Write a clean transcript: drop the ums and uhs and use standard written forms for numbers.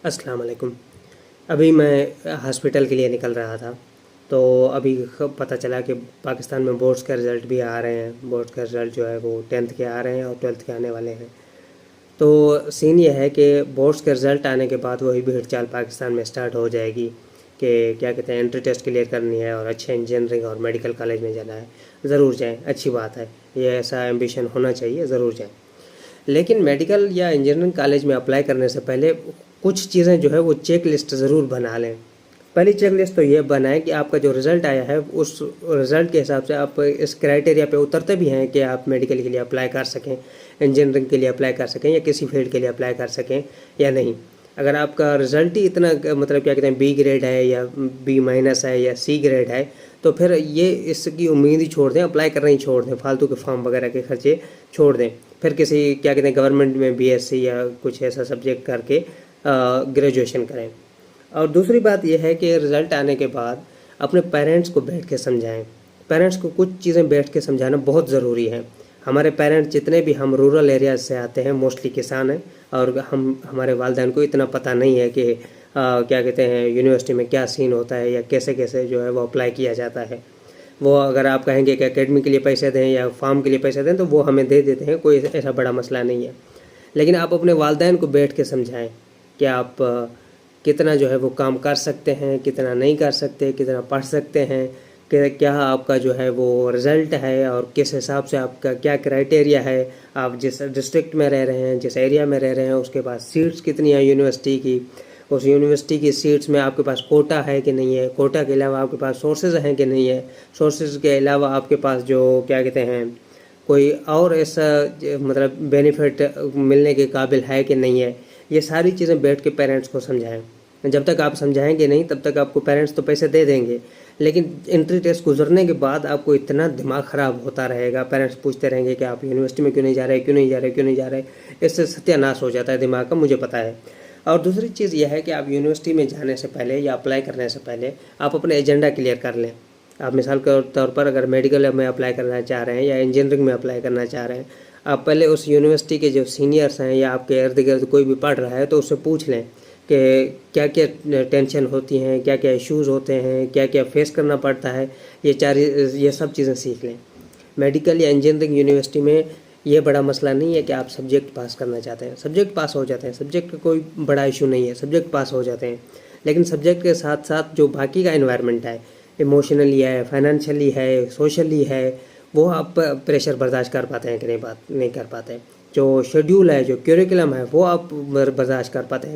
अस्सलाम वालेकुम। अभी मैं हॉस्पिटल के लिए निकल रहा था, तो अभी पता चला कि पाकिस्तान में बोर्ड्स का रिज़ल्ट भी आ रहे हैं। बोर्ड्स का रिज़ल्ट जो है वो 10th के आ रहे हैं और 12th के आने वाले हैं। तो सीन ये है कि बोर्ड्स के रिज़ल्ट आने के बाद वही भीड़ चाल पाकिस्तान में स्टार्ट हो जाएगी कि क्या कहते हैं, एंट्री टेस्ट क्लियर करनी है और अच्छे इंजीनियरिंग और मेडिकल कॉलेज में जाना है। ज़रूर जाएँ, अच्छी बात है, ये ऐसा एम्बिशन होना चाहिए, ज़रूर जाएँ। लेकिन मेडिकल या इंजीनियरिंग कॉलेज में अप्लाई करने से पहले कुछ चीज़ें जो है वो चेक लिस्ट ज़रूर बना लें। पहली चेक लिस्ट तो ये बनाएं कि आपका जो रिज़ल्ट आया है उस रिज़ल्ट के हिसाब से आप इस क्राइटेरिया पे उतरते भी हैं कि आप मेडिकल के लिए अप्लाई कर सकें, इंजीनियरिंग के लिए अप्लाई कर सकें या किसी फील्ड के लिए अप्लाई कर सकें या नहीं। अगर आपका रिज़ल्ट ही इतना मतलब क्या कहते हैं बी ग्रेड है या बी माइनस है या सी ग्रेड है, तो फिर ये इसकी उम्मीद ही छोड़ दें, अप्लाई करना ही छोड़ दें, फालतू के फॉर्म वगैरह के खर्चे छोड़ दें। फिर किसी क्या कहते हैं गवर्नमेंट में बीएससी या कुछ ऐसा सब्जेक्ट करके ग्रेजुएशन करें। और दूसरी बात यह है कि रिज़ल्ट आने के बाद अपने पेरेंट्स को बैठ के समझाएं। पेरेंट्स को कुछ चीज़ें बैठ के समझाना बहुत ज़रूरी है। हमारे पेरेंट्स जितने भी, हम रूरल एरियाज से आते हैं, मोस्टली किसान हैं, और हमारे वालिदैन को इतना पता नहीं है कि क्या कहते हैं यूनिवर्सिटी में क्या सीन होता है या कैसे कैसे जो है वो अप्लाई किया जाता है। वो अगर आप कहेंगे कि एकेडमी के लिए पैसे दें या फार्म के लिए पैसे दें तो वो हमें दे देते हैं, कोई ऐसा बड़ा मसला नहीं है। लेकिन आप अपने वालिदैन को बैठ के समझाएं कि आप कितना जो है वो काम कर सकते हैं, कितना नहीं कर सकते, कितना पढ़ सकते हैं, कि क्या आपका जो है वो रिज़ल्ट है और किस हिसाब से आपका क्या क्राइटेरिया है। आप जिस डिस्ट्रिक्ट में रह रहे हैं, जिस एरिया में रह रहे हैं, उसके पास सीट्स कितनी है यूनिवर्सिटी की, उस यूनिवर्सिटी की सीट्स में आपके पास कोटा है कि नहीं है, कोटा के अलावा आपके पास सोर्सेज हैं कि नहीं है, सोर्सेज के अलावा आपके पास जो क्या कहते हैं कोई और ऐसा मतलब बेनिफिट मिलने के काबिल है कि नहीं है। ये सारी चीज़ें बैठ के पेरेंट्स को समझाएं। जब तक आप समझाएंगे नहीं तब तक आपको पेरेंट्स तो पैसे दे देंगे, लेकिन एंट्री टेस्ट गुजरने के बाद आपको इतना दिमाग ख़राब होता रहेगा। पेरेंट्स पूछते रहेंगे कि आप यूनिवर्सिटी में क्यों नहीं जा रहे, क्यों नहीं जा रहे, क्यों नहीं जा रहे। इससे सत्यानाश हो जाता है दिमाग का, मुझे पता है। और दूसरी चीज़ यह है कि आप यूनिवर्सिटी में जाने से पहले या अप्लाई करने से पहले आप अपने एजेंडा क्लियर कर लें। आप मिसाल के तौर पर अगर मेडिकल में अप्लाई करना चाह रहे हैं या इंजीनियरिंग में अप्लाई करना चाह रहे हैं, आप पहले उस यूनिवर्सिटी के जो सीनियर्स हैं या आपके इर्द गिर्द कोई भी पढ़ रहा है तो उससे पूछ लें कि क्या क्या टेंशन होती हैं, क्या क्या इश्यूज़ होते हैं, क्या क्या फेस करना पड़ता है। ये सब चीज़ें सीख लें। मेडिकल या इंजीनियरिंग यूनिवर्सिटी में ये बड़ा मसला नहीं है कि आप सब्जेक्ट पास करना चाहते हैं, सब्जेक्ट पास हो जाते हैं, सब्जेक्ट का कोई बड़ा इशू नहीं है, सब्जेक्ट पास हो जाते हैं। लेकिन सब्जेक्ट के साथ साथ जो बाकी का इन्वायरमेंट है, इमोशनली है, फाइनेंशियली है, सोशली है, वो आप प्रेशर बर्दाश्त कर पाते हैं कि नहीं कर पाते हैं। जो शेड्यूल है, जो करिकुलम है, वो आप बर्दाश्त कर पाते हैं।